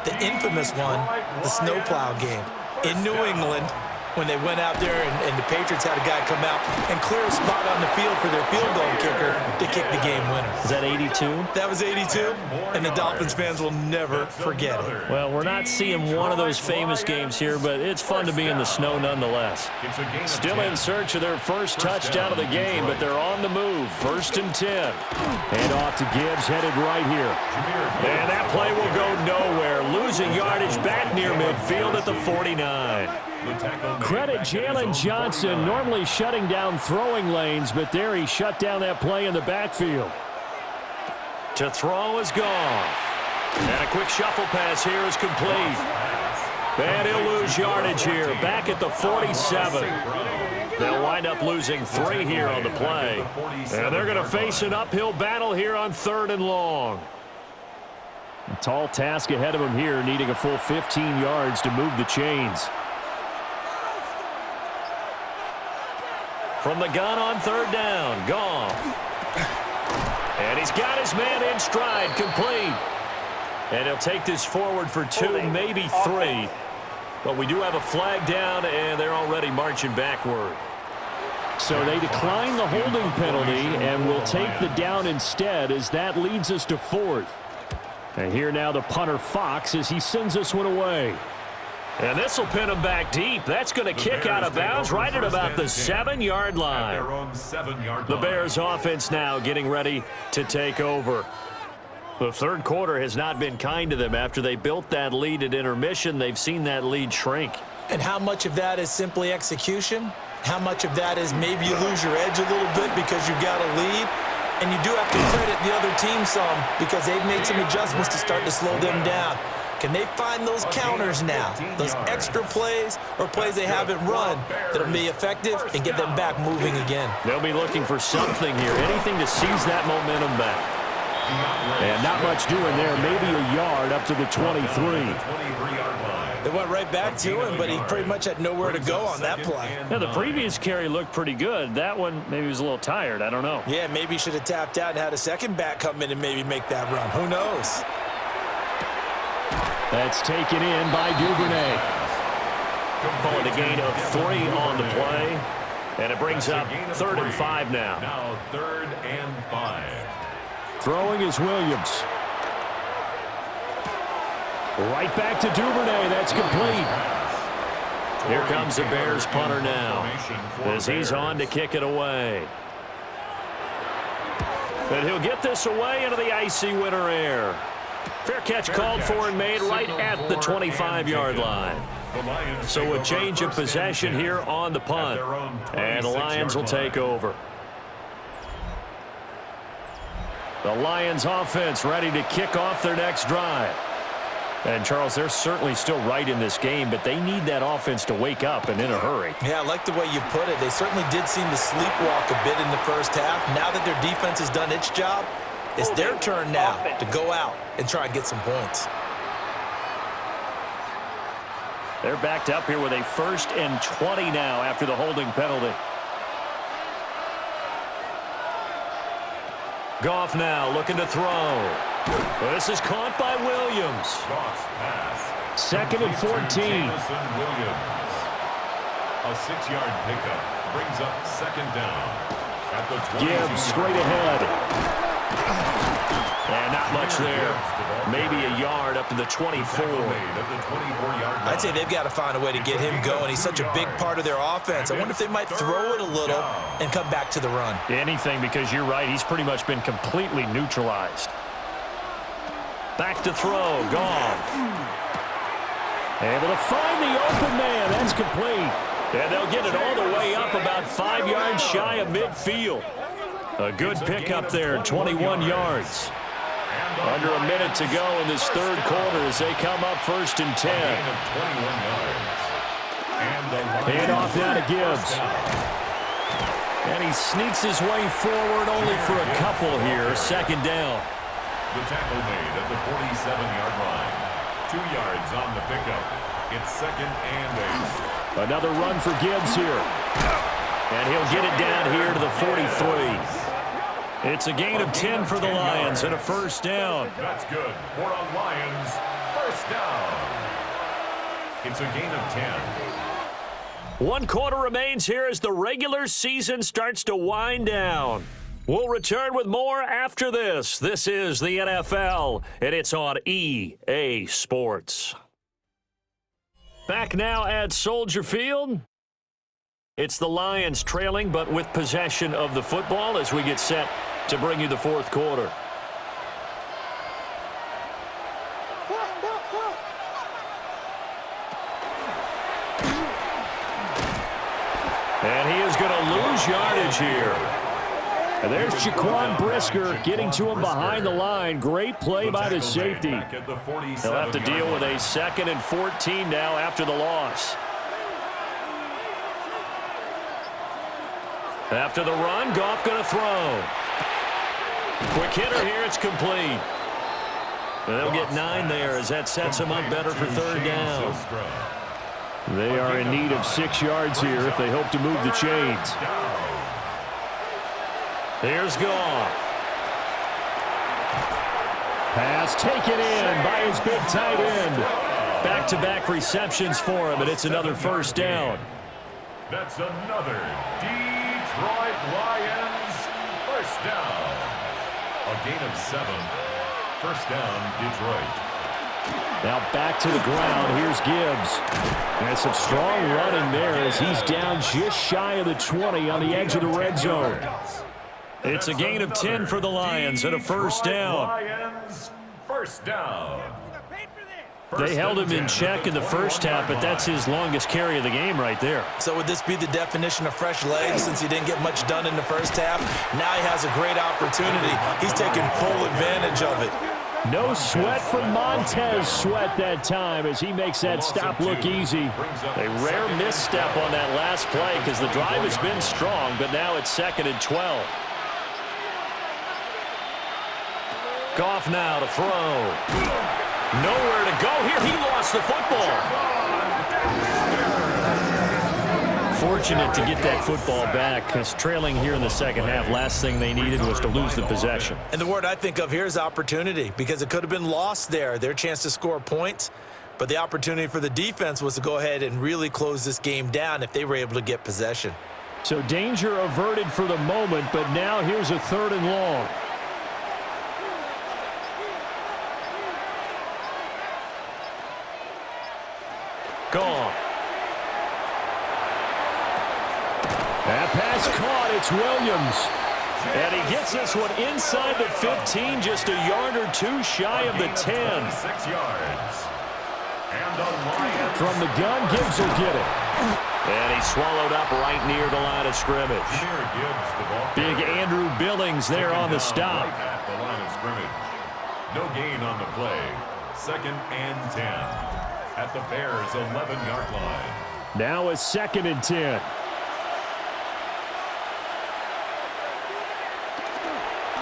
the infamous one, the snowplow game. In New England, when they went out there and the Patriots had a guy come out and clear a spot on the field for their field goal kicker to kick the game winner. Is that 82? That was 82, and the Dolphins fans will never forget it. Well, we're not seeing one of those famous games here, but it's fun to be in the snow nonetheless. Still in search of their first touchdown of the game, but they're on the move. 1st and 10. And off to Gibbs, headed right here. And that play will go nowhere. Losing yardage back near midfield at the 49. Credit Jalen Johnson, normally shutting down throwing lanes, but there he shut down that play in the backfield. To throw is Goff. And a quick shuffle pass here is complete. And he'll lose yardage here, back at the 47. They'll wind up losing 3 here on the play. And they're going to face an uphill battle here on 3rd and long. A tall task ahead of them here, needing a full 15 yards to move the chains. From the gun on 3rd down, Goff. And he's got his man in stride, complete. And he'll take this forward for 2, maybe 3. But we do have a flag down, and they're already marching backward. So they decline the holding penalty and will take the down instead, as that leads us to 4th. And here now the punter, Fox, as he sends this one away. And this will pin him back deep. That's going to kick out of bounds right at about the 7-yard line. The Bears offense now getting ready to take over. The 3rd quarter has not been kind to them. After they built that lead at intermission, they've seen that lead shrink. And how much of that is simply execution? How much of that is maybe you lose your edge a little bit because you've got a lead? And you do have to credit the other team some, because they've made some adjustments to start to slow them down. Can they find those counters now, those extra plays or plays they haven't run that'll be effective and get them back moving again? They'll be looking for something here, anything to seize that momentum back. And not much doing there, maybe a yard up to the 23. They went right back to him, but he pretty much had nowhere to go on that play. Yeah, the previous carry looked pretty good. That one, maybe he was a little tired. I don't know. Yeah, maybe he should have tapped out and had a second back come in and maybe make that run. Who knows? That's taken in by Duvernay. Calling a gain of 3 on the play. And it brings up 3rd and 5 now. Now 3rd and 5. Throwing is Williams. Right back to Duvernay. That's complete. Here comes the Bears punter now as he's on to kick it away. And he'll get this away into the icy winter air. Fair catch called for and made right at the 25-yard line. So a change of possession here on the punt. And the Lions will take over. The Lions offense ready to kick off their next drive. And, Charles, they're certainly still right in this game, but they need that offense to wake up and in a hurry. Yeah, I like the way you put it. They certainly did seem to sleepwalk a bit in the first half. Now that their defense has done its job, it's their turn now to go out and try and get some points. They're backed up here with a 1st and 20 now after the holding penalty. Goff now looking to throw. This is caught by Williams. 2nd and 14. A 6-yard pickup brings up 2nd down. At the 20. Gibbs straight ahead. And not much there. Maybe a yard up to the 24. I'd say they've got to find a way to get him going. He's such a big part of their offense. I wonder if they might throw it a little and come back to the run. Anything, because you're right. He's pretty much been completely neutralized. Back to throw. Goff. Able to find the open man. That's complete. And they'll get it all the way up about 5 yards shy of midfield. A good pickup there, 21 yards. Under a minute to go in this third quarter as they come up 1st and 10. Hand off now to Gibbs. And he sneaks his way forward only for a couple here. 2nd down. The tackle made at the 47-yard line. 2 yards on the pickup. It's 2nd and 8. Another run for Gibbs here. And he'll get it down here to the 43. It's a gain of 10 for the Lions and a 1st down. That's good for a Lions 1st down. It's a gain of 10. 1 quarter remains here as the regular season starts to wind down. We'll return with more after this. This is the NFL, and it's on EA Sports. Back now at Soldier Field. It's the Lions trailing, but with possession of the football as we get set to bring you the 4th quarter. And he is going to lose yardage here. And there's Jaquan Brisker getting to him behind the line. Great play by the safety. They'll have to deal with a 2nd and 14 now after the loss. After the run, Goff going to throw. Quick hitter here, it's complete. And they'll get 9 there as that sets them up better for 3rd down. They are in need of 6 yards here if they hope to move the chains. Here's Goff. Pass taken in by his big tight end. Back-to-back receptions for him, and it's another 1st down. That's another Detroit Lions 1st down. A gain of 7. 1st down, Detroit. Now back to the ground. Here's Gibbs. And some strong running there as he's down just shy of the 20 on the edge of the red zone. It's a gain of 10 for the Lions and a 1st down. Lions 1st down. They held him in check in the first half, but that's his longest carry of the game right there. So would this be the definition of fresh legs since he didn't get much done in the first half? Now he has a great opportunity. He's taking full advantage of it. No sweat from Montez Sweat that time as he makes that stop look easy. A rare misstep on that last play because the drive has been strong, but now it's 2nd and 12. Goff now to throw. Nowhere to go here. He lost the football. Fortunate to get that football back because trailing here in the second half, last thing they needed was to lose the possession. And the word I think of here is opportunity because it could have been lost there, their chance to score points. But the opportunity for the defense was to go ahead and really close this game down if they were able to get possession. So danger averted for the moment, but now here's a 3rd and long. Gone. That pass caught. It's Williams. And he gets this one inside the 15, just a yard or two shy of the 10. 6 yards. And the Lions. From the gun, Gibbs will get it. And he's swallowed up right near the line of scrimmage. Big Andrew Billings there on the stop. Right at the line of scrimmage. No gain on the play. 2nd and 10 at the Bears' 11-yard line. Now a 2nd and 10.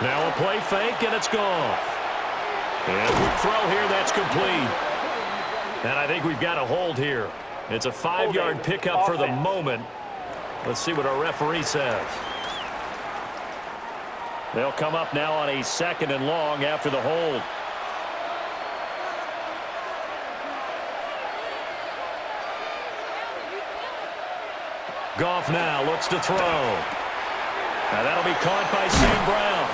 Now a play fake, and it's gone. And quick throw here, that's complete. And I think we've got a hold here. It's a 5-yard pickup for the moment. Let's see what our referee says. They'll come up now on a 2nd and long after the hold. Goff now looks to throw. Now that'll be caught by St. Brown.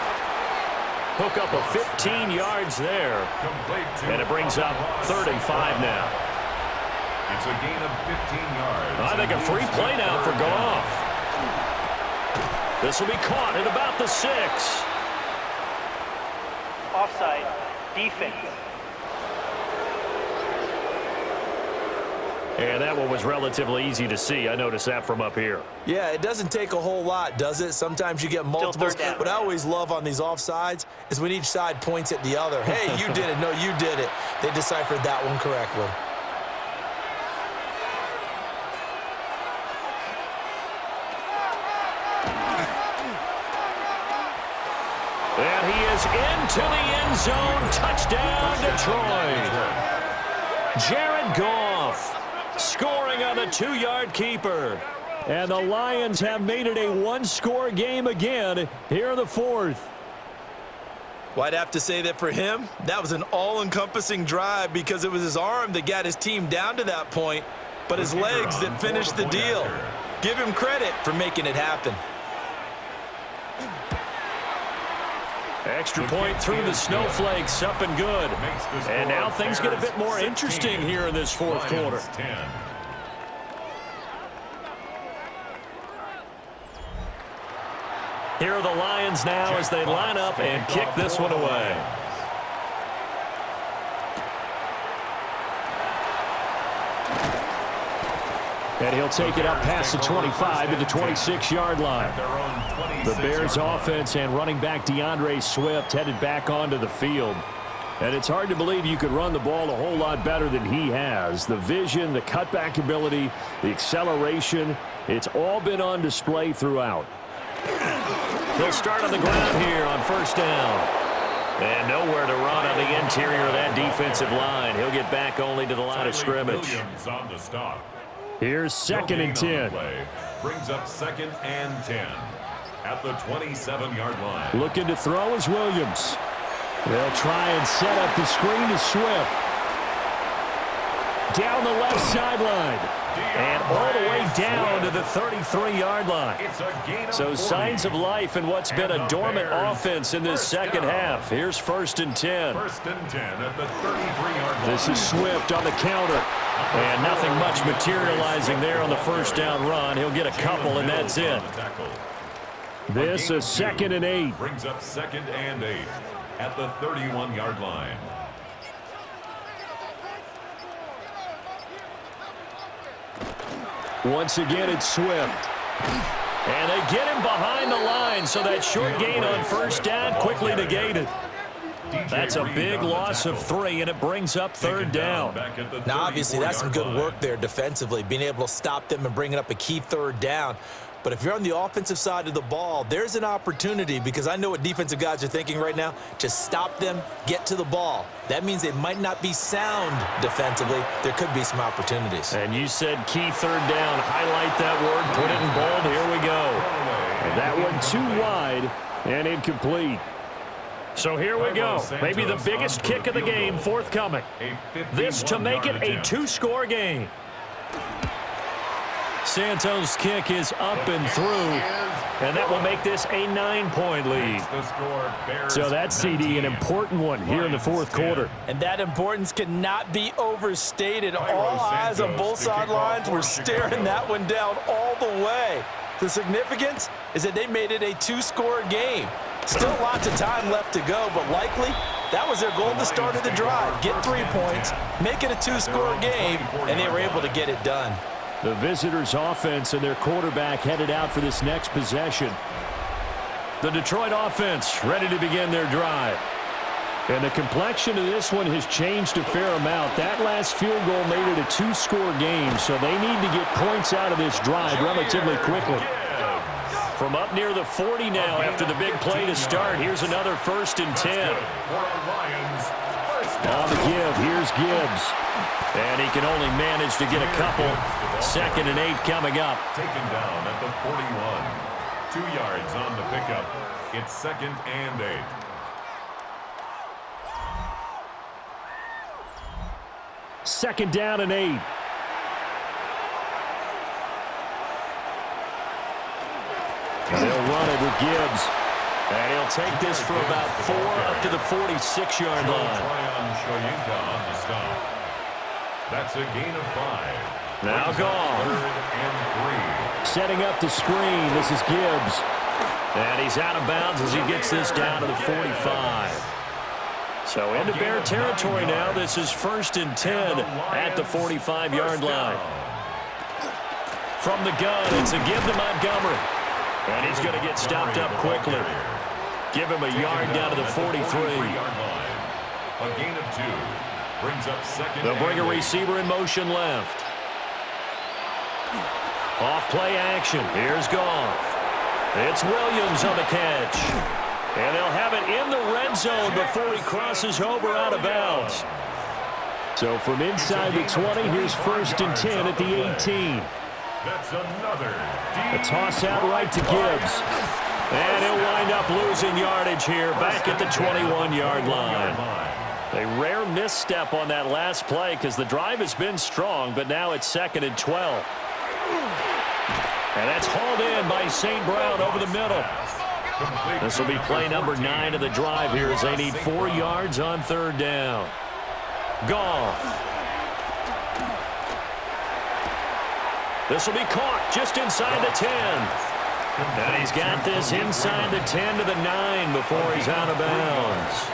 Hook up of 15 yards there. And it brings up 35 now. It's a gain of 15 yards. I think a free play now for Goff. This will be caught at about the 6. Offside. Defense. And that one was relatively easy to see. I noticed that from up here. Yeah, it doesn't take a whole lot, does it? Sometimes you get multiples. What I always love on these offsides is when each side points at the other. Hey, you did it. No, you did it. They deciphered that one correctly. And he is into the end zone. Touchdown, Detroit. Jared Goff scoring on the 2-yard keeper. And the Lions have made it a 1-score game again here in the 4th. Well, I'd have to say that for him, that was an all-encompassing drive because it was his arm that got his team down to that point, but his legs that finished the deal. Give him credit for making it happen. Extra point through the snowflakes, up and good. And now things get a bit more interesting here in this 4th quarter. Here are the Lions now as they line up and kick this one away. And he'll take it up past the 25 to the 26-yard line. The Bears offense and running back DeAndre Swift headed back onto the field. And it's hard to believe you could run the ball a whole lot better than he has. The vision, the cutback ability, the acceleration, it's all been on display throughout. He'll start on the ground here on 1st down. And nowhere to run on the interior of that defensive line. He'll get back only to the line of scrimmage. Here's 2nd and 10. Brings up 2nd and 10 at the 27-yard line. Looking to throw is Williams. They'll try and set up the screen to Swift. Down the left sideline. And all the way down to the 33-yard line. So signs of life in what's been a dormant offense in this second half. Here's 1st and 10. 1st and 10 at the 33-yard line. This is Swift on the counter. And nothing much materializing there on the 1st down run. He'll get a couple, and that's it. This is 2nd and 8. Brings up 2nd and 8 at the 31-yard line. Once again, it's Swift. And they get him behind the line, so that short gain on 1st down quickly negated. That's a big loss of 3, and it brings up 3rd down. Now, obviously, that's some good work there defensively, being able to stop them and bringing up a key 3rd down. But if you're on the offensive side of the ball, there's an opportunity, because I know what defensive guys are thinking right now. Just stop them, get to the ball. That means they might not be sound defensively. There could be some opportunities. And you said key 3rd down. Highlight that word, put it in bold. Here we go. And that one too wide and incomplete. So here we go. Maybe the biggest kick of the game forthcoming. This to make it a 2-score game. Santos' kick is up and through, and that will make this a 9-point lead. So that CD, an important one here in the fourth quarter. And that importance cannot be overstated. All eyes on both sidelines were staring that one down all the way. The significance is that they made it a 2-score game. Still lots of time left to go, but likely that was their goal at the start of the drive. Get 3 points, make it a 2-score game, and they were able to get it done. The visitors' offense and their quarterback headed out for this next possession. The Detroit offense ready to begin their drive. And the complexion of this one has changed a fair amount. That last field goal made it a 2-score game, so they need to get points out of this drive relatively quickly. From up near the 40 now after the big play to start, here's another 1st and 10. On the give, here's Gibbs. And he can only manage to get a couple. 2nd and 8 coming up. Taken down at the 41. 2 yards on the pickup. It's 2nd and 8. Second down and 8. And they'll run it with Gibbs. And he'll take this for about 4 up to the 46-yard line. That's a gain of 5. Now gone. 3rd and 3. Setting up the screen. This is Gibbs. And he's out of bounds as he gets this down to the 45. So into Bear territory now. This is 1st and 10 at the 45-yard line. From the gun, it's a give to Montgomery. And he's going to get stopped up quickly. Give him a yard down to the 43. A gain of 2. Brings up 2nd. They'll bring a receiver in motion left. Off play action. Here's Goff. It's Williams on the catch. And they'll have it in the red zone before he crosses over out of bounds. So from inside the 20, here's 1st and 10 at the 18. That's another. A toss out right to Gibbs. And he'll wind up losing yardage here back at the 21-yard line. A rare misstep on that last play because the drive has been strong, but now it's 2nd and 12. And that's hauled in by St. Brown over the middle. This will be play number 9 of the drive here as they need 4 yards on 3rd down. Goff. This will be caught just inside the 10. And he's got this inside the 10 to the 9 before he's out of bounds.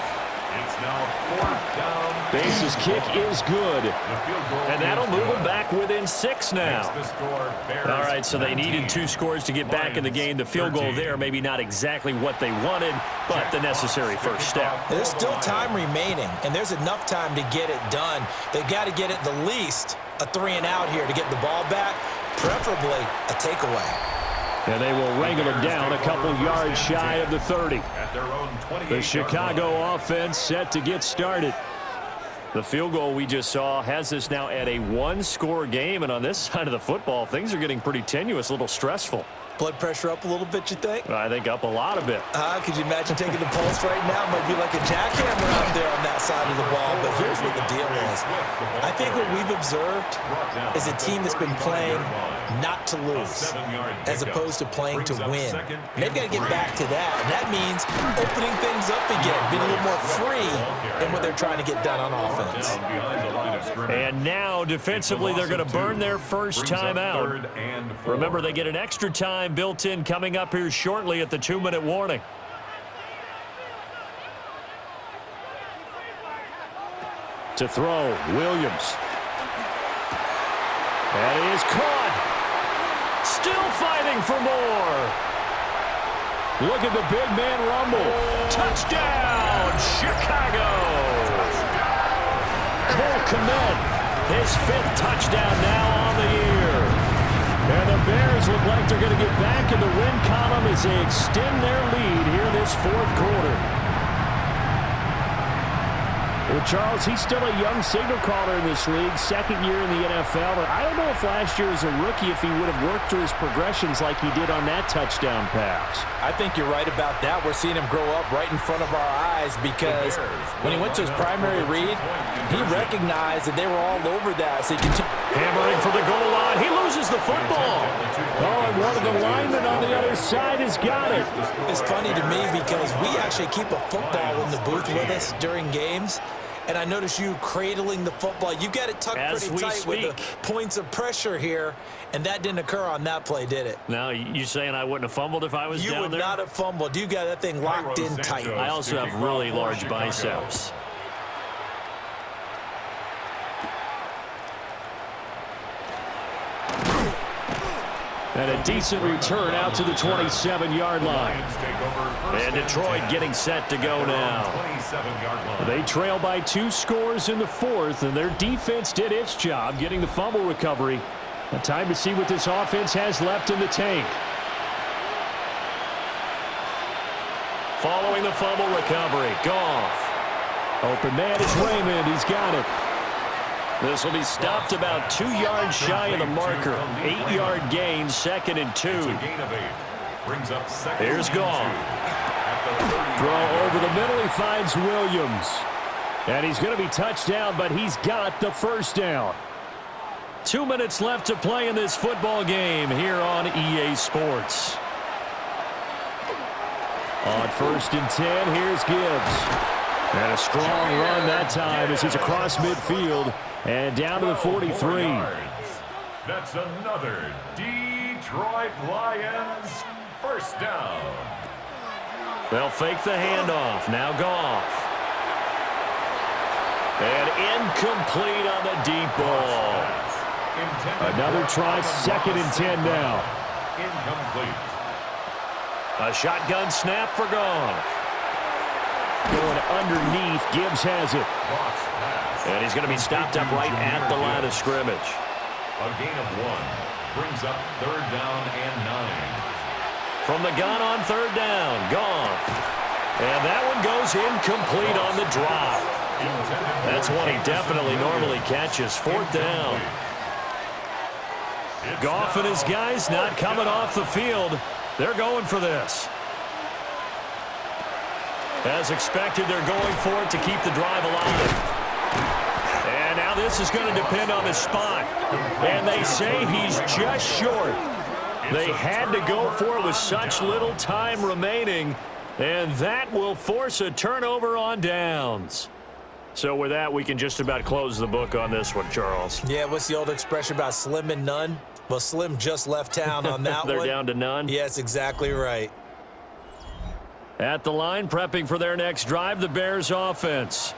It's now 4th down. Bates' kick is good. And that'll move them back within 6 now. All right, so they needed 2 scores to get back in the game. The field goal there, maybe not exactly what they wanted, but the necessary first step. There's still time remaining, and there's enough time to get it done. They've got to get at the least a 3 and out here to get the ball back, preferably a takeaway. And they will wrangle him down a couple yards shy of the 30. The Chicago offense set to get started. The field goal we just saw has this now at a 1-score game, and on this side of the football, things are getting pretty tenuous, a little stressful. Blood pressure up a little bit, you think? I think up a lot of it. Could you imagine taking the pulse right now? It might be like a jackhammer out there on that side of the ball, but here's what the deal is. I think what we've observed is a team that's been playing not to lose as opposed to playing to win. And they've got to get back to that, and that means opening things up again, being a little more free in what they're trying to get done on offense. And now, defensively, they're going to burn their first time out. Remember, they get an extra time built in coming up here shortly at the 2-minute warning. To throw, Williams. And he is caught. Still fighting for more. Look at the big man rumble. Touchdown, Chicago. Cole Kmet, his 5th touchdown now on the year. And the Bears look like they're going to get back in the win column as they extend their lead here this 4th quarter. Well, Charles, he's still a young signal caller in this league, 2nd year in the NFL. But I don't know if last year as a rookie if he would have worked through his progressions like he did on that touchdown pass. I think you're right about that. We're seeing him grow up right in front of our eyes because when he went to his primary read, he recognized that they were all over that. So he continued hammering for the goal line. He loses loses the football. Oh, and one of the linemen on the other side has got it. It's funny to me because we actually keep a football in the booth with us during games. And I notice you cradling the football. You got it tucked pretty tight with the points of pressure here. And that didn't occur on that play, did it? Now, you saying I wouldn't have fumbled if I was down there? You would not have fumbled. You got that thing locked in tight. I also have really large biceps. And a decent return out to the 27-yard line. And Detroit getting set to go now. They trail by 2 scores in the 4th, and their defense did its job getting the fumble recovery. A time to see what this offense has left in the tank. Following the fumble recovery, Goff. Open man is Raymond. He's got it. This will be stopped about 2 yards shy of the marker. 8-yard gain, 2nd and 2. Here's Goff. Throw over the middle. He finds Williams. And he's going to be touched down, but he's got the first down. 2 minutes left to play in this football game here on EA Sports. On 1st and 10, here's Gibbs. And a strong run that time as he's across midfield and down to the 43. That's another Detroit Lions first down. They'll fake the handoff. Now Goff. And incomplete on the deep ball. Another try, 2nd and 10 now. Incomplete. A shotgun snap for Goff. Going underneath, Gibbs has it. And he's going to be stopped up right at the line of scrimmage. A gain of 1 brings up 3rd down and 9. From the gun on 3rd down, Goff. And that one goes incomplete on the drop. That's one he definitely normally catches. 4th down. Goff and his guys not coming off the field. They're going for this. As expected, they're going for it to keep the drive alive. And now this is going to depend on the spot. And they say he's just short. They had to go for it with such little time remaining. And that will force a turnover on downs. So with that, we can just about close the book on this one, Charles. Yeah, what's the old expression about slim and none? Well, Slim just left town on that They're one. down to none? Yes, exactly right. At the line, prepping for their next drive, the Bears offense.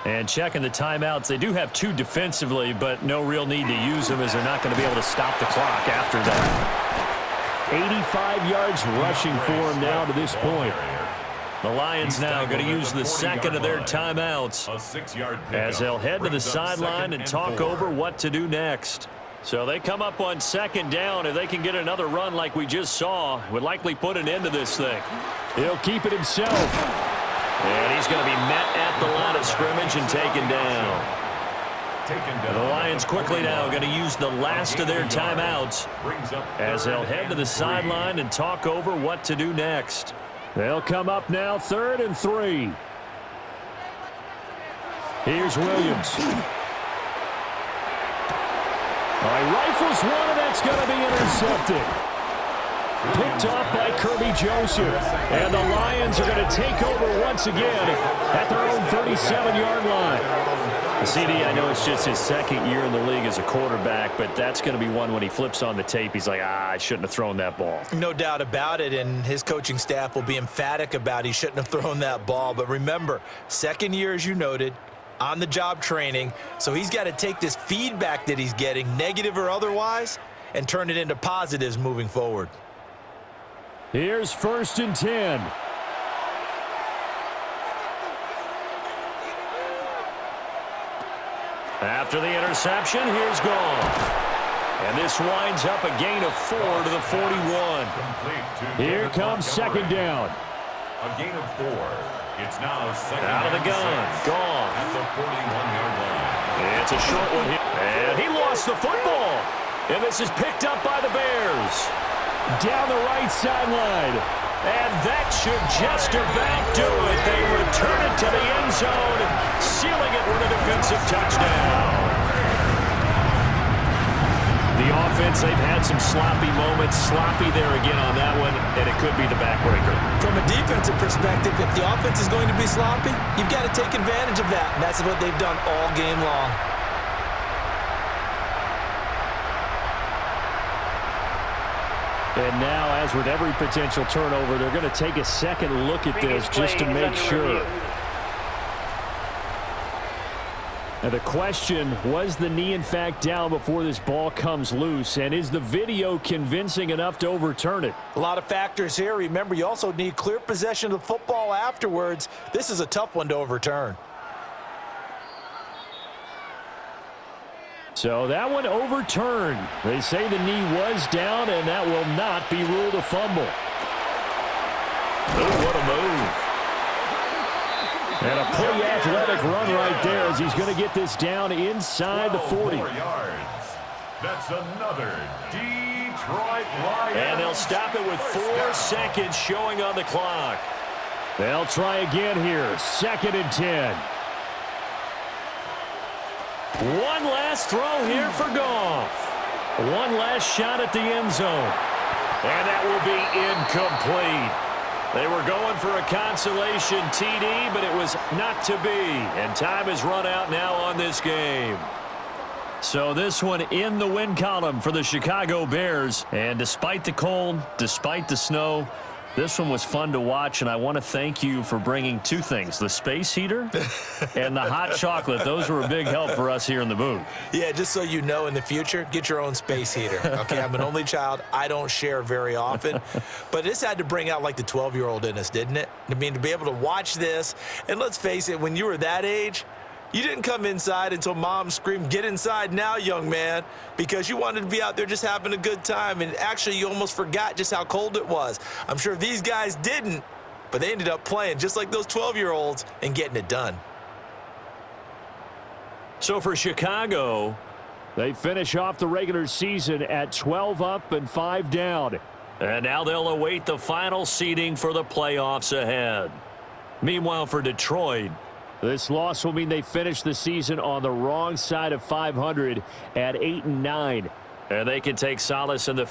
And checking the timeouts. They do have 2 defensively, but no real need to use them as they're not going to be able to stop the clock after that. 85 yards rushing for him now to this point. The Lions now going to use the 2nd of their timeouts as they'll head to the sideline and talk over what to do next. So they come up on 2nd down. If they can get another run like we just saw, would likely put an end to this thing. He'll keep it himself. And he's going to be met at the line of scrimmage and taken down. The Lions quickly now going to use the last of their timeouts as they'll head to the sideline and talk over what to do next. They'll come up now 3rd and 3. Here's Williams. Rifles one, and that's going to be intercepted. Picked off by Kirby Joseph. And the Lions are going to take over once again at their own 37-yard line. CD, I know it's just his 2nd year in the league as a quarterback, but that's going to be one when he flips on the tape. He's like, I shouldn't have thrown that ball. No doubt about it, and his coaching staff will be emphatic about he shouldn't have thrown that ball. But remember, 2nd year, as you noted, on-the-job training, so he's got to take this feedback that he's getting, negative or otherwise, and turn it into positives moving forward. Here's 1st and 10. After the interception, here's Goff. And this winds up a gain of 4 to the 41. Here comes 2nd down. A gain of 4. It's now 2nd out of the gun. Goff. At the 41-yard line. It's a short one here. And he lost the football. And this is picked up by the Bears. Down the right sideline. And that should just about do it. They return it to the end zone, sealing it with a defensive touchdown. The offense, they've had some sloppy moments. Sloppy there again on that one, and it could be the backbreaker. From a defensive perspective, if the offense is going to be sloppy, you've got to take advantage of that. And that's what they've done all game long. And now, as with every potential turnover, they're going to take a second look at this just to make sure. Now the question, was the knee in fact down before this ball comes loose? And is the video convincing enough to overturn it? A lot of factors here. Remember, you also need clear possession of the football afterwards. This is a tough one to overturn. So that one overturned. They say the knee was down, and that will not be ruled a fumble. Oh, what a move. And a pretty athletic run right there as he's going to get this down inside the 40. Yards. That's another Detroit Lions. And they'll stop it with 4 seconds showing on the clock. They'll try again here. 2nd and 10. One last throw here for Goff. One last shot at the end zone. And that will be incomplete. They were going for a consolation TD, but it was not to be. And time has run out now on this game. So this one in the win column for the Chicago Bears. And despite the cold, despite the snow, this one was fun to watch, and I want to thank you for bringing 2 things, the space heater and the hot chocolate. Those were a big help for us here in the booth. Yeah, just so you know, in the future, get your own space heater. Okay, I'm an only child. I don't share very often. But this had to bring out, like, the 12-year-old in us, didn't it? I mean, to be able to watch this, and let's face it, when you were that age, you didn't come inside until Mom screamed, "Get inside now, young man," because you wanted to be out there just having a good time, and actually you almost forgot just how cold it was. I'm sure these guys didn't, but they ended up playing just like those 12-year-olds and getting it done. So for Chicago, they finish off the regular season at 12 up and 5 down. And now they'll await the final seeding for the playoffs ahead. Meanwhile, for Detroit, this loss will mean they finish the season on the wrong side of 500 at 8-9. And they can take solace in the